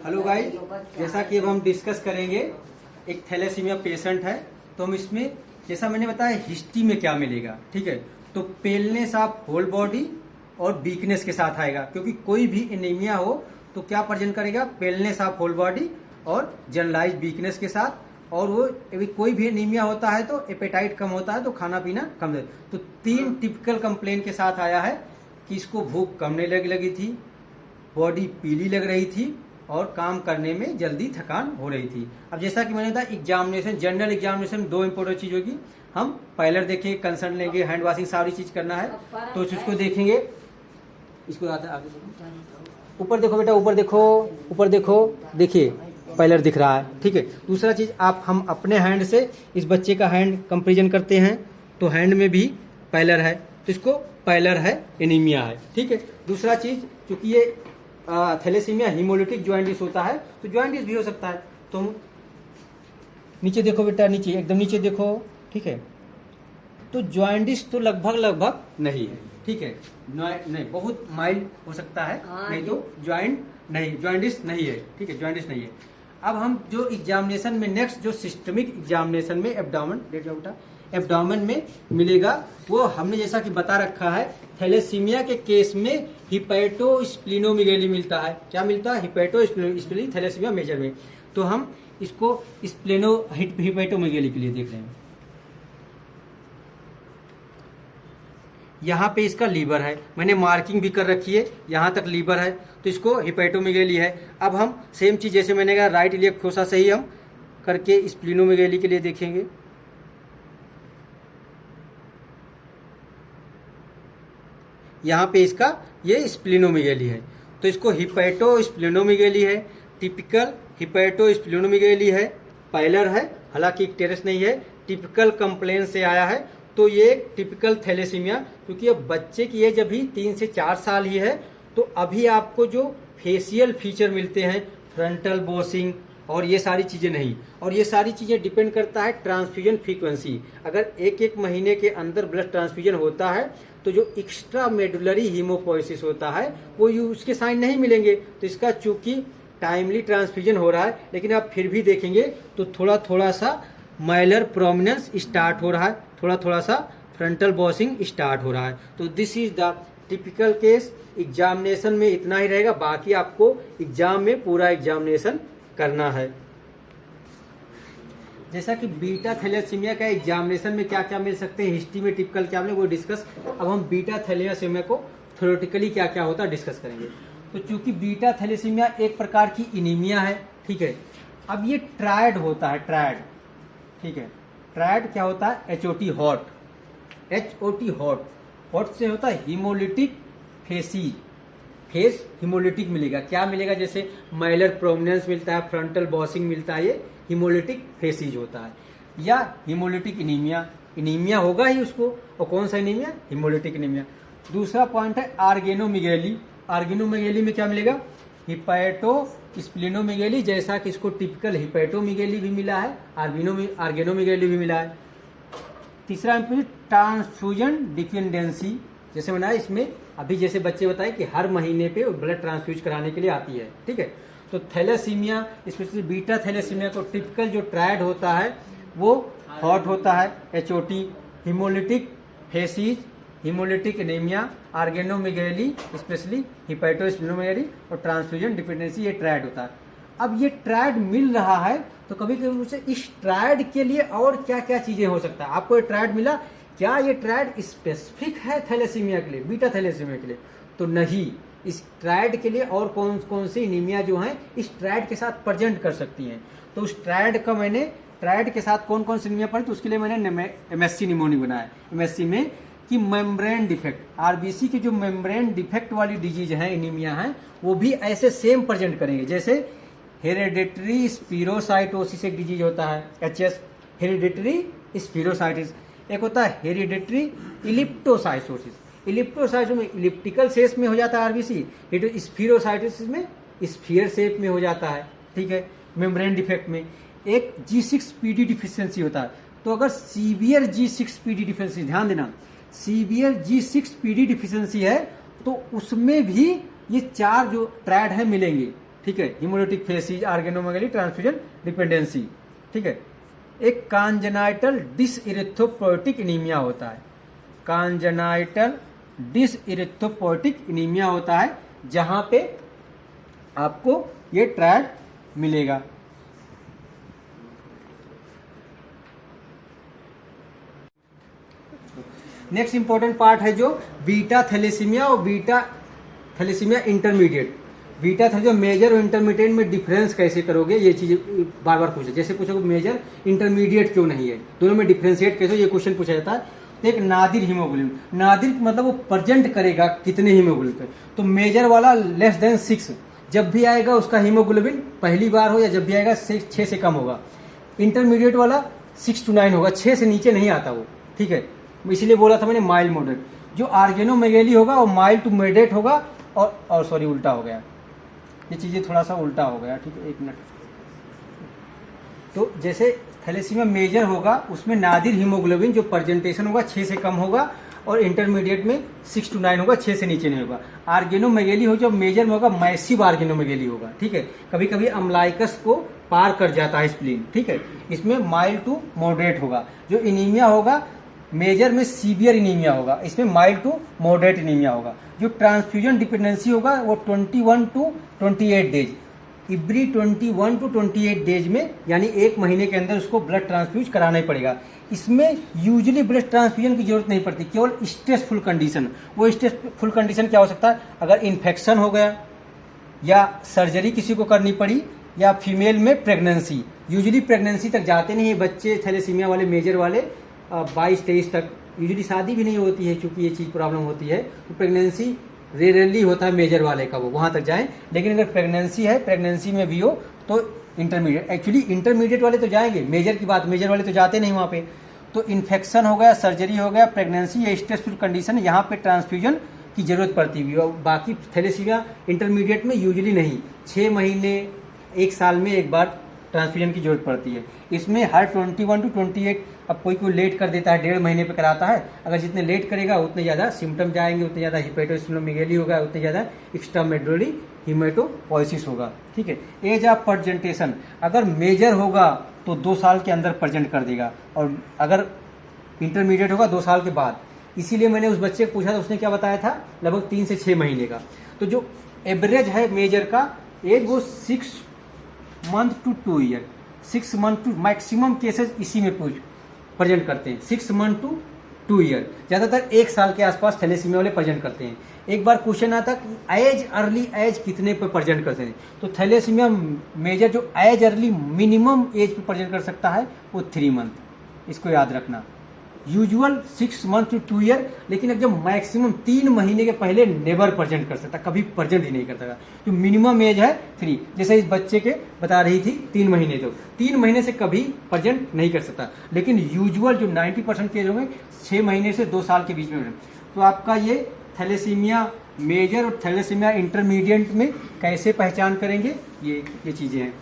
Hello guys, जैसा कि अब हम डिस्कस करेंगे, एक थैलेसीमिया पेशेंट है। तो हम इसमें जैसा मैंने बताया हिस्ट्री में क्या मिलेगा, ठीक है। तो पेलनेस ऑफ होल बॉडी और वीकनेस के साथ आएगा, क्योंकि कोई भी एनीमिया हो तो क्या प्रेजेंट करेगा, पेलनेस ऑफ होल बॉडी और जनरलाइज वीकनेस के साथ। और वो कोई भी एनीमिया होता है तो एपेटाइट कम होता है, तो खाना पीना कम है। तो 3 टिपिकल कंप्लेन के साथ आया है कि इसको भूख कम नहीं लगी थी, बॉडी पीली लग रही थी और काम करने में जल्दी थकान हो रही थी। अब जैसा कि मैंने बताया, एग्जामिनेशन, जनरल एग्जामिनेशन 2 इंपोर्टेंट चीज होगी। हम पायलर देखेंगे, कंसर्न लेंगे, हैंड वॉशिंग, सारी चीज करना है तो इसको देखेंगे। इसको आगे ऊपर देखो बेटा, ऊपर देखो, ऊपर देखो, देखिए पायलर दिख रहा है, ठीक है। दूसरा चीज, हम अपने हैंड से इस बच्चे का हैंड कंपेरिजन करते हैं तो हैंड में भी पायलर है, तो इसको पायलर है, एनीमिया है, ठीक है। दूसरा चीज, चूंकि ये थैलेसीमिया हीमोलिटिक जॉइंटिस होता है तो जॉइंटिस भी हो सकता है। तो नीचे देखो बेटा, नीचे एकदम नीचे देखो, ठीक है। तो जॉइंटिस तो लगभग नहीं है, ठीक है। नहीं, बहुत माइल्ड हो सकता है, नहीं तो जॉइंटिस नहीं है, ठीक है, जॉइंटिस नहीं है। अब हम जो एग्जामिनेशन में नेक्स्ट जो सिस्टमिक एग्जामिनेशन में एब्डोमेन में मिलेगा, वो हमने जैसा कि बता रखा है, थैलेसीमिया के केस में हिपैटोस्प्लीनोमेगाली मिलता है। क्या मिलता है? हिपैटोस्प्लीनोमेगाली थैलेसीमिया मेजर में। तो हम इसको हिपैटोमेगाली के लिए देख रहे हैं। यहाँ पे इसका लीवर है, मैंने मार्किंग भी कर रखी है, यहाँ तक लीवर है, तो इसको हिपैटोमेगाली है। अब हम सेम चीज जैसे मैंने कहा, राइट इलियक फोसा से ही हम करके स्प्लीनोमेगाली के लिए देखेंगे। यहाँ पे इसका ये स्प्लीनोमेगाली है, तो इसको हिपैटोस्प्लीनोमेगाली है, टिपिकल हिपैटोस्प्लीनोमेगाली है, पायलर है, हालांकि टेरेस नहीं है, टिपिकल कंप्लेन से आया है। तो ये टिपिकल थैलेसीमिया, क्योंकि अब बच्चे की एज अभी 3 से 4 साल ही है, तो अभी आपको जो फेशियल फीचर मिलते हैं, फ्रंटल बॉसिंग और ये सारी चीजें नहीं, और ये सारी चीजें डिपेंड करता है ट्रांसफ्यूजन फ्रीक्वेंसी। अगर एक महीने के अंदर ब्लड ट्रांसफ्यूजन होता है तो जो एक्स्ट्रा मेडुलरी हीमोपोइसिस होता है वो उसके साइन नहीं मिलेंगे। तो इसका चूंकि टाइमली ट्रांसफ्यूजन हो रहा है, लेकिन आप फिर भी देखेंगे तो थोड़ा सा माइलर प्रोमिनेंस स्टार्ट हो रहा है, थोड़ा सा फ्रंटल बॉसिंग स्टार्ट हो रहा है। तो this is the typical case. Examination में इतना ही रहेगा, बाकी आपको एग्जाम में पूरा एग्जामिनेशन करना है। जैसा कि बीटा थैलेसीमिया का एग्जामिनेशन में क्या क्या मिल सकते हैं, हिस्ट्री में टिपिकल क्या मिले वो डिस्कस। अब हम बीटा थैलेसीमिया को थ्योरेटिकली क्या क्या होता है डिस्कस करेंगे। तो चूंकि बीटा थैलेसीमिया एक प्रकार की एनीमिया है, ठीक है। अब ये ट्रायड होता है, ट्रायड, ठीक है। ट्रायड क्या होता है? HOT hot, HOT hot, hot से होता है हीमोलिटिक फेसी, फेस हीमोलिटिक मिलेगा। क्या मिलेगा? जैसे माइलर प्रोमिनेंस मिलता है, फ्रंटल बॉसिंग मिलता है, ये हीमोलिटिक फेसीज होता है। या हीमोलिटिक एनीमिया, एनीमिया होगा ही उसको, और कौन सा एनीमिया? Haemolytic anaemia. दूसरा पॉइंट है ऑर्गेनोमेगाली। ऑर्गेनोमेगाली में क्या मिलेगा? हिपैटोस्प्लीनोमेगाली, जैसा कि इसको टिपिकल हिपैटोमेगाली भी मिला है, ऑर्गेनोमेगाली भी मिला है। तीसरा ट्रांसफ्यूजन डिपेंडेंसी, जैसे मैंने इसमें अभी जैसे बच्चे बताए कि हर महीने पे ब्लड ट्रांसफ्यूज कराने के लिए आती है, ठीक है। तो थैलेसीमिया, स्पेशली बीटा थैलेसीमिया को टिपिकल जो ट्रायड होता है वो हॉट होता है, HOT, haemolytic facies, haemolytic anaemia, organomegaly, specially hepatosplenomegaly और ट्रांसफ्यूजन डिपेंडेंसी, ये ट्रायड होता है। अब ये ट्रायड मिल रहा है तो कभी कभी मुझसे इस ट्रायड के लिए और क्या क्या चीजें हो सकता है। आपको ये ट्रायड मिला, क्या ये ट्रायड स्पेसिफिक है थैलेसीमिया के लिए, बीटा थैलेसीमिया के लिए? तो नहीं, इस ट्रायड के लिए और कौन कौन सी एनीमिया जो है इस ट्रायड के साथ प्रेजेंट कर सकती हैं। तो उस ट्रायड का मैंने, ट्रायड के साथ कौन कौन सी एनीमिया पढ़ी, तो उसके लिए मैंने MSc निमोनिक बनाया। MSc में कि मेम्ब्रेन डिफेक्ट, RBC की जो मेम्ब्रेन डिफेक्ट वाली डिजीज है, एनीमिया है, वो भी ऐसे सेम प्रेजेंट करेंगे। जैसे हेरेडिटरी स्पीरोसाइटोसिस एक डिजीज होता है, HS, हेरेडिटरी स्पीरोसाइटिस। एक होता है हेरिडेटरी इलिप्टोसाइटोसिस, इलिप्टोसाइटोसिस में इलिप्टिकल शेप में हो जाता है RBC, स्फीरोसाइटोसिस में स्फीयर शेप में हो जाता है, ठीक है, मेम्ब्रेन डिफेक्ट में। एक G6PD डिफिशियंसी होता है। तो अगर सीवियर G6PD डिफिशियंसी, ध्यान देना, सीवियर G6PD डिफिशियंसी है तो उसमें भी ये 4 जो ट्रायड है मिलेंगे। ठीक है, हीमोलिटिक फेसिस, ऑर्गेनोमेगाली, ट्रांसफ्यूजन डिपेंडेंसी, ठीक है। एक कांजेनाइटल डिसइरिथ्रोपोइटिक एनीमिया होता है, कांजेनाइटल डिसइरिथ्रोपोइटिक एनीमिया होता है, जहां पे आपको ये ट्रायड मिलेगा। नेक्स्ट इंपॉर्टेंट पार्ट है जो बीटा थैलेसीमिया और beta thalassemia intermediate. Beta thalassemia major और इंटरमीडिएट में डिफरेंस कैसे करोगे, ये चीज बार बार पूछे। जैसे पूछोगे मेजर इंटरमीडिएट क्यों नहीं है, दोनों में डिफरेंशिएट कैसे, ये क्वेश्चन पूछा जाता है। तो एक नादिर हीमोग्लोबिन, नादिर मतलब वो प्रेजेंट करेगा कितने हीमोग्लोबिन, तो मेजर वाला लेस देन 6 जब भी आएगा उसका हीमोग्लोबिन पहली बार हो या जब भी आएगा 6 से कम होगा। इंटरमीडिएट वाला 6 to 9 होगा, 6 से नीचे नहीं आता वो, ठीक है। इसीलिए बोला था मैंने माइल्ड मॉडरेट। जो ऑर्गेनोमेगाली होगा वो माइल्ड टू मॉडरेट होगा, और सॉरी उल्टा हो गया, ये चीजें थोड़ा सा उल्टा हो गया, ठीक है, एक मिनट। तो जैसे थैलेसीमिया मेजर होगा उसमें नादिर हीमोग्लोबिन जो प्रेजेंटेशन होगा 6 से कम होगा, और इंटरमीडिएट में 6 to 9 होगा, 6 से नीचे नहीं होगा। ऑर्गेनोमेगाली हो जो मेजर में होगा मैसिव ऑर्गेनोमेगाली होगा, ठीक है, कभी कभी अम्लाइकस को पार कर जाता है स्प्लीन, ठीक है। इसमें माइल्ड टू मॉडरेट होगा। जो एनीमिया होगा मेजर में सीवियर एनीमिया होगा, इसमें माइल्ड टू मॉडरेट एनीमिया होगा। जो ट्रांसफ्यूजन डिपेंडेंसी होगा वो 21 to 28 days, every 21 to 28 days में, यानी 1 महीने के अंदर उसको ब्लड ट्रांसफ्यूज कराना ही पड़ेगा। इसमें यूजुअली ब्लड ट्रांसफ्यूजन की जरूरत नहीं पड़ती, केवल स्ट्रेसफुल कंडीशन। वो स्ट्रेसफुल कंडीशन क्या हो सकता है, अगर इन्फेक्शन हो गया, या सर्जरी किसी को करनी पड़ी, या फीमेल में प्रेगनेंसी। यूजुअली प्रेगनेंसी तक जाते नहीं है बच्चे थैलेसीमिया वाले मेजर वाले, 22-23 तक। यूजुअली शादी भी नहीं होती है क्योंकि ये चीज़ प्रॉब्लम होती है, तो प्रेगनेंसी रेयरली होता है मेजर वाले का, वो वहाँ तक जाएं। लेकिन अगर प्रेगनेंसी है, प्रेगनेंसी में भी हो तो इंटरमीडिएट, एक्चुअली इंटरमीडिएट वाले तो जाएंगे, मेजर की बात, मेजर वाले तो जाते नहीं वहाँ पे। तो इन्फेक्शन हो गया, सर्जरी हो गया, प्रेगनेंसी या स्ट्रेसफुल कंडीशन, यहाँ पे ट्रांसफ्यूजन की जरूरत पड़ती है। और बाकी थैलेसीमिया इंटरमीडिएट में यूजुअली नहीं, 6 महीने 1 साल में एक बार ट्रांसफ्यूजन की जरूरत पड़ती है। इसमें हर 21 to 28, अब कोई लेट कर देता है, 1.5 महीने पे कराता है, अगर जितने लेट करेगा उतने ज़्यादा सिम्टम जाएंगे, उतने ज़्यादा हिपेटोस्प्लेनोमेगाली होगा, उतने ज़्यादा एक्स्ट्रामेडुलरी हीमेटोपोइसिस होगा, ठीक है। एज ऑफ प्रेजेंटेशन, अगर मेजर होगा तो 2 साल के अंदर प्रेजेंट कर देगा, और अगर इंटरमीडिएट होगा 2 साल के बाद। इसीलिए मैंने उस बच्चे को पूछा था, उसने क्या बताया था, लगभग 3 से 6 महीने का। तो जो एवरेज है मेजर का एज वो 6 month to 2 year, 6 month to maximum cases इसी में प्रेजेंट करते हैं, 6 month to 2 year। ज्यादातर 1 साल के आसपास थैलेसीमिया वाले प्रेजेंट करते हैं। एक बार क्वेश्चन आता कि एज अर्ली एज कितने पे प्रेजेंट करते हैं, तो थैलेसीमिया मेजर जो एज अर्ली मिनिमम एज पे प्रेजेंट कर सकता है वो 3 month, इसको याद रखना। यूजुअल 6 month to 2 year, लेकिन जब मैक्सिमम 3 महीने के पहले नेवर प्रेजेंट कर सकता, कभी प्रेजेंट ही नहीं करता। जो मिनिमम एज है 3, जैसे इस बच्चे के बता रही थी 3 महीने, तो 3 महीने से कभी प्रेजेंट नहीं कर सकता। लेकिन यूजुअल जो 90% केस होंगे 6 महीने से 2 साल के बीच में। तो आपका ये थैलेसीमिया मेजर और थैलेसीमिया इंटरमीडिएट में कैसे पहचान करेंगे, ये चीजें हैं।